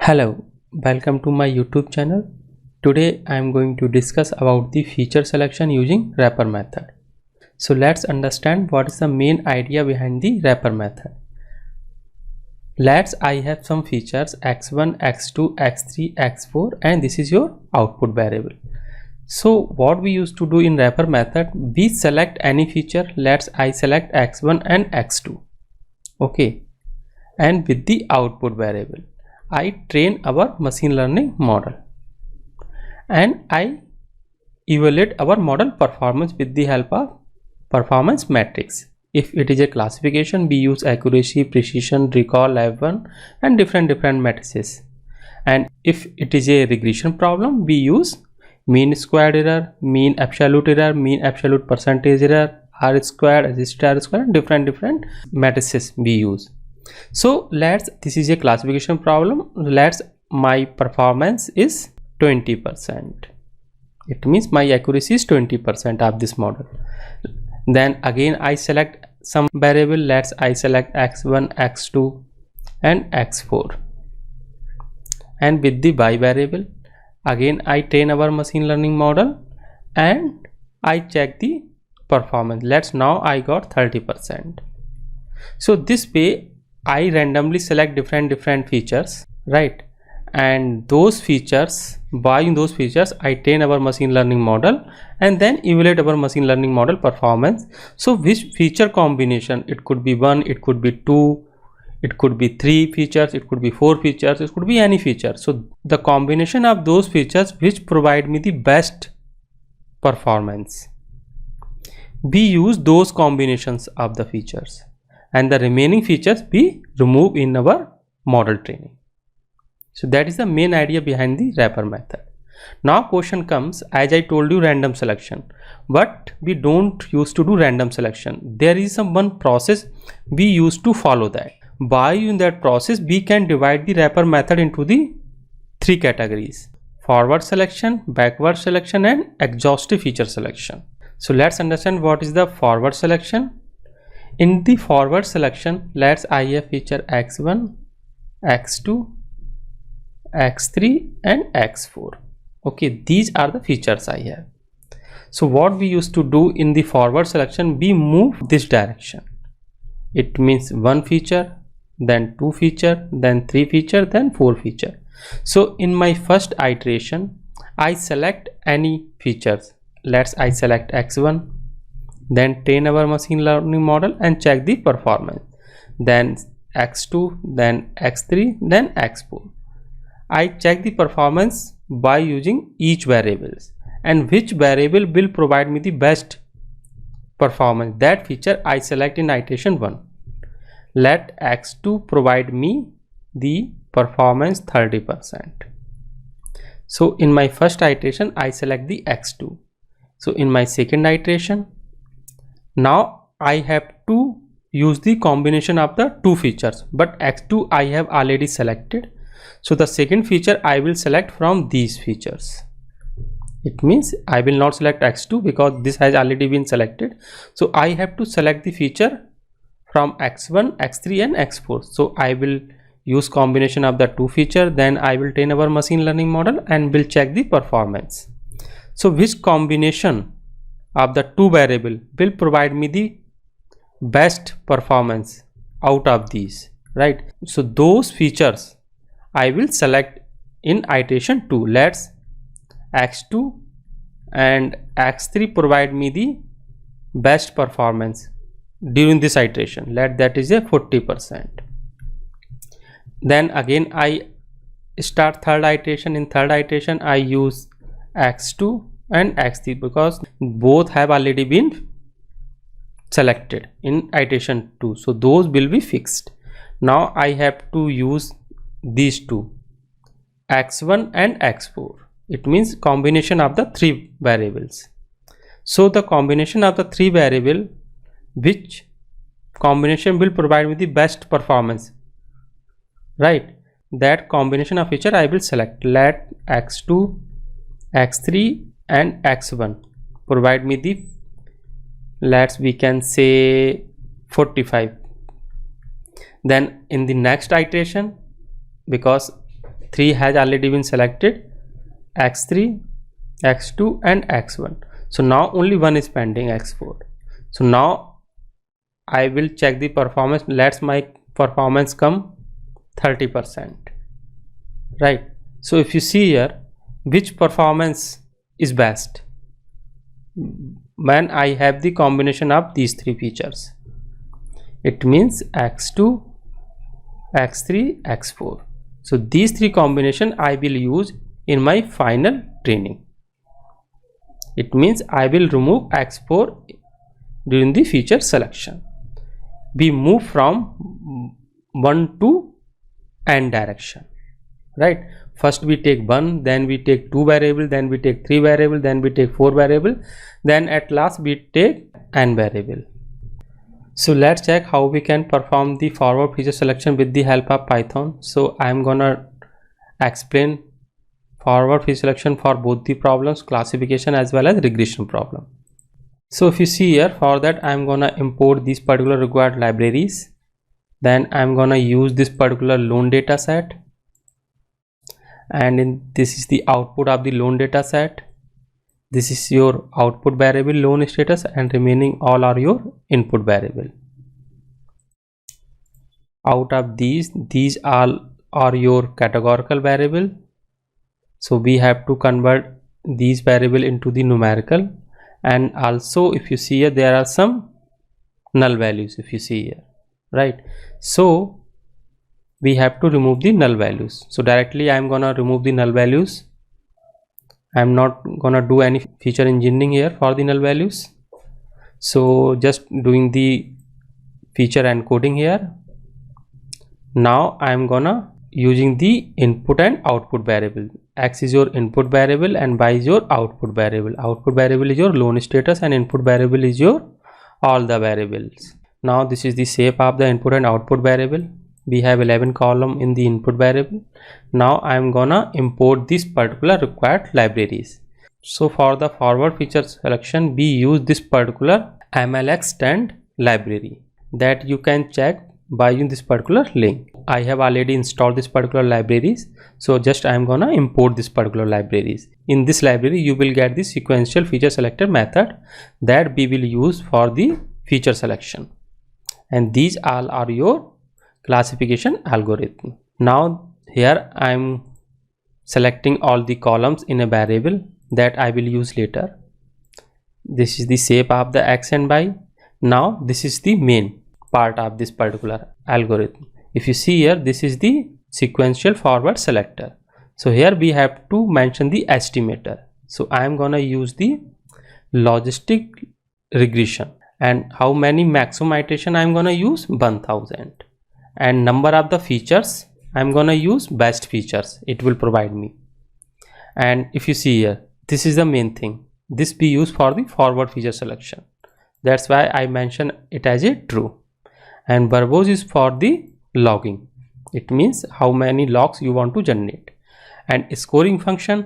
Hello, welcome to my YouTube channel. Today I am going to discuss about the feature selection using wrapper method. So let's understand what is the main idea behind the wrapper method. I have some features x1, x2, x3, x4 and this is your output variable. So what we used to do in wrapper method, we select any feature. I select x1 and x2. Okay, and with the output variable I train our machine learning model and I evaluate our model performance with the help of performance metrics. If it is a classification, we use accuracy, precision, recall, F1 and different matrices. And if it is a regression problem, we use mean squared error, mean absolute percentage error, R squared, resisted R squared, different matrices we use. So this is a classification problem. My performance is 20%. It means my accuracy is 20% of this model. Then again I select some variable. I select x1, x2 and x4, and with the y variable again I train our machine learning model and I check the performance. Now I got 30%. So this way I randomly select different features, right? And those features, by using those features I train our machine learning model and then evaluate our machine learning model performance. So which feature combination, it could be 1, it could be 2, it could be 3 features, it could be 4 features, it could be any feature. So the combination of those features which provide me the best performance, we use those combinations of the features and the remaining features we remove in our model training. So that is the main idea behind the wrapper method. Now question comes, as I told you, random selection, but we don't used to do random selection. There is one process we used to follow that. By using that process we can divide the wrapper method into the 3 categories: forward selection, backward selection and exhaustive feature selection. So let's understand what is the forward selection. In the forward selection, I have feature x1, x2, x3 and x4. Okay, these are the features I have. So what we used to do in the forward selection, we move this direction. It means 1 feature, then 2 feature, then 3 feature, then 4 feature. So in my first iteration I select any features. I select x1, then train our machine learning model and check the performance, then x2, then x3, then x4. I check the performance by using each variables and which variable will provide me the best performance. That feature I select in iteration 1. Let x2 provide me the performance 30%. So in my first iteration I select the x2. So in my second iteration, now I have to use the combination of the 2 features, but x2 I have already selected. So the second feature I will select from these features. It means I will not select x2 because this has already been selected. So I have to select the feature from x1, x3 and x4. So I will use combination of the 2 feature, then I will train our machine learning model and will check the performance. So which combination of the 2 variable will provide me the best performance out of these, right? So those features I will select in iteration 2. Let's x2 and x3 provide me the best performance during this iteration. That is a 40%. Then again I start third iteration. In third iteration I use x2 and x3 because both have already been selected in iteration 2, so those will be fixed. Now I have to use these two, x1 and x4. It means combination of the 3 variables. So the combination of the 3 variable, which combination will provide me the best performance, right? That combination of feature I will select. Let x2, x3 and x1 provide me the, we can say 45. Then in the next iteration, because x3 has already been selected, x3, x2 and x1. So now only one is pending, x4. So now I will check the performance. Let's my performance come 30%, right? So if you see here, which performance is best when I have the combination of these three features? It means x2, x3, x4. So these three combination I will use in my final training. It means I will remove x4 during the feature selection. We move from 1 to n direction, right? First we take 1, then we take 2 variable, then we take 3 variable, then we take 4 variable, then at last we take n variable. So let's check how we can perform the forward feature selection with the help of Python. So I'm gonna explain forward feature selection for both the problems, classification as well as regression problem. So if you see here, for that I'm gonna import these particular required libraries. Then I'm gonna use this particular loan data set, and this is the output of the loan data set. This is your output variable loan status, and remaining all are your input variable. Out of these all are your categorical variable. So we have to convert these variable into the numerical, and also if you see here, there are some null values. If you see here, right? So we have to remove the null values. So directly I'm gonna remove the null values. I'm not gonna do any feature engineering here for the null values. So just doing the feature encoding here. Now I'm gonna using the input and output variable. X is your input variable and Y is your output variable. Output variable is your loan status and input variable is your all the variables. Now this is the shape of the input and output variable. We have 11 column in the input variable. Now I am gonna import this particular required libraries. So for the forward feature selection, we use this particular MLXtend library that you can check by using this particular link. I have already installed this particular libraries, so just I am gonna import this particular libraries. In this library you will get the sequential feature selector method that we will use for the feature selection, and these all are your classification algorithm. Now here I am selecting all the columns in a variable that I will use later. This is the shape of the X and Y. Now this is the main part of this particular algorithm. If you see here, this is the sequential forward selector. So here we have to mention the estimator. So I am gonna use the logistic regression, and how many maximum iteration I am gonna use? 1000. And number of the features I'm gonna use best features, it will provide me. And if you see here, this is the main thing, this we use for the forward feature selection. That's why I mention it as a true. And verbose is for the logging, it means how many logs you want to generate. And scoring function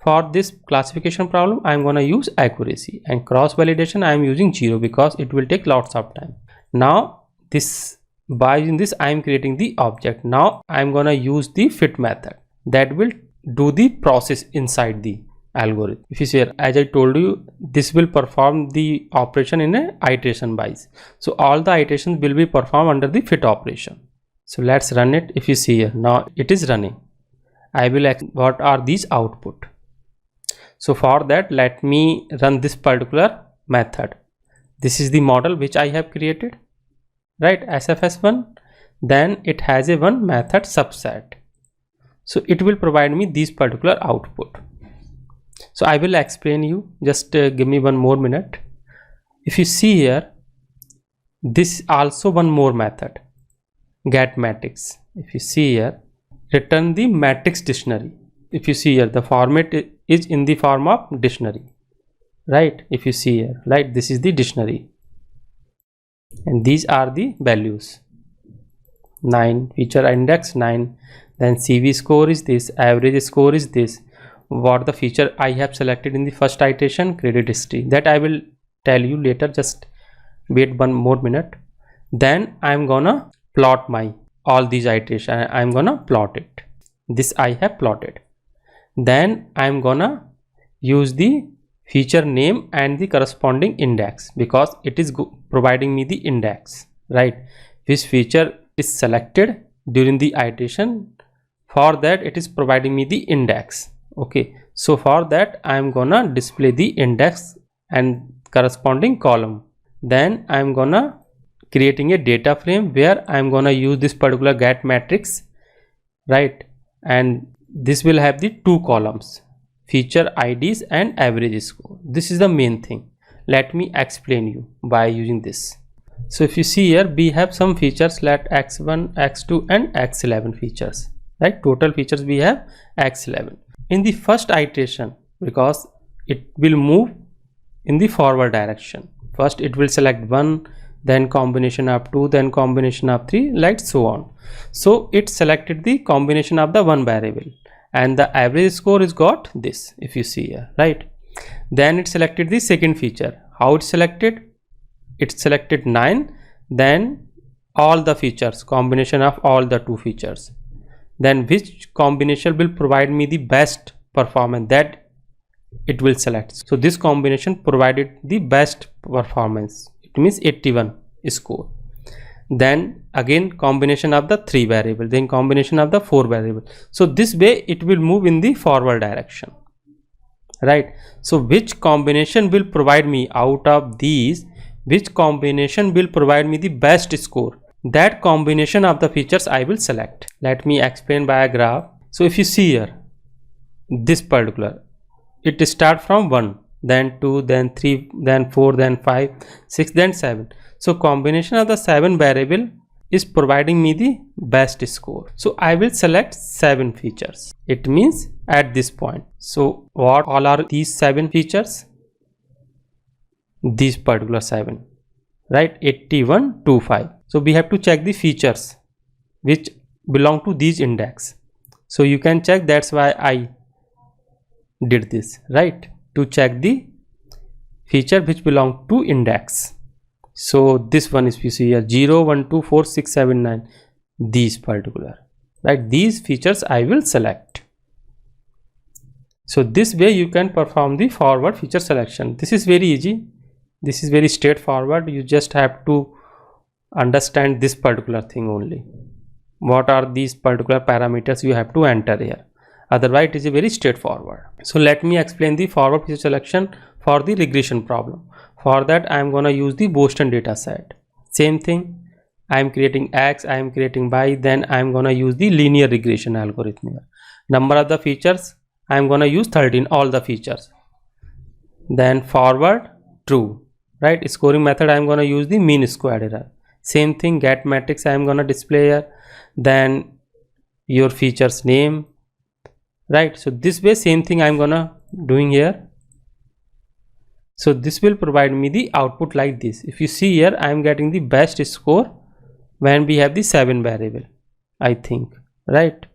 for this classification problem, I'm gonna use accuracy. And cross validation I am using 0 because it will take lots of time. Now this, by using this I am creating the object. Now I am gonna use the fit method that will do the process inside the algorithm. If you see here, as I told you, this will perform the operation in a iteration wise. So all the iterations will be performed under the fit operation. So let's run it. If you see here, now it is running. I will what are these output. So for that, let me run this particular method. This is the model which I have created, right? SFS1. Then it has a one method subset. So it will provide me this particular output. So I will explain you, just give me one more minute. If you see here, this also one more method, get matrix. If you see here, return the matrix dictionary. If you see here, the format is in the form of dictionary, right? If you see here, right, this is the dictionary and these are the values. 9 feature index 9, then CV score is this, average score is this, what the feature I have selected in the first iteration, credit history, that I will tell you later, just wait one more minute. Then I'm gonna plot my all these iteration, I'm gonna plot it. this I have plotted. Then I'm gonna use the feature name and the corresponding index, because it is providing me the index, right? Which feature is selected during the iteration, for that it is providing me the index. Okay, so for that I'm gonna display the index and corresponding column. Then I'm gonna creating a data frame where I'm gonna use this particular get matrix, right? And this will have the two columns, feature IDs and average score. This is the main thing. Let me explain you by using this. So if you see here, we have some features like x1, x2 and x11 features, right? Total features we have x11. In the first iteration, because it will move in the forward direction, first it will select 1, then combination of 2, then combination of 3, like so on. So it selected the combination of the one variable, and the average score is got this, if you see here, right? Then it selected the second feature. How it selected? It selected 9, then all the features, combination of all the two features, then which combination will provide me the best performance, that it will select. So this combination provided the best performance, it means 81 score. Then again combination of the 3 variable, then combination of the 4 variable. So this way it will move in the forward direction, right? So which combination will provide me out of these, which combination will provide me the best score, that combination of the features I will select. Let me explain by a graph. So if you see here, this particular, it start from 1, then 2, then 3, then 4, then 5, 6, then 7. So combination of the 7 variable is providing me the best score. So I will select 7 features. It means at this point. So what all are these 7 features? These particular 7, right? 81, 25. So we have to check the features which belong to these index. So you can check, that's why I did this, right? To check the feature which belong to index. So this one is, you see here, 0, 1, 2, 4, 6, 7, 9, these particular, right? These features I will select. So this way you can perform the forward feature selection. This is very easy. This is very straightforward. You just have to understand this particular thing only. What are these particular parameters you have to enter here? Otherwise it is a very straightforward. So let me explain the forward feature selection for the regression problem. For that I am gonna use the Boston data set. Same thing, I am creating X, I am creating Y, then I am gonna use the linear regression algorithm here. Number of the features, I am gonna use 13, all the features. Then forward, true, right? Scoring method, I am gonna use the mean squared error. Same thing, get matrix I am gonna display here. Then your features name, right? So this way same thing I am gonna doing here. So this will provide me the output like this. If you see here, I am getting the best score when we have the 7 variable, I think, right?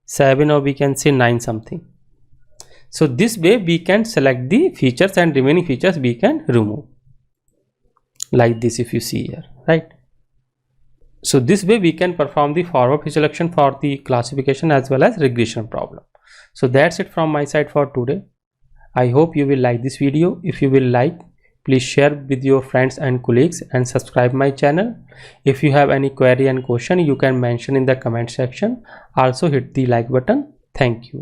7, or we can say 9 something. So this way we can select the features and remaining features we can remove like this, if you see here, right? So this way we can perform the forward feature selection for the classification as well as regression problem. So that's it from my side for today. I hope you will like this video. If you will like, please share with your friends and colleagues and subscribe my channel. If you have any query and question, you can mention in the comment section. Also hit the like button. Thank you.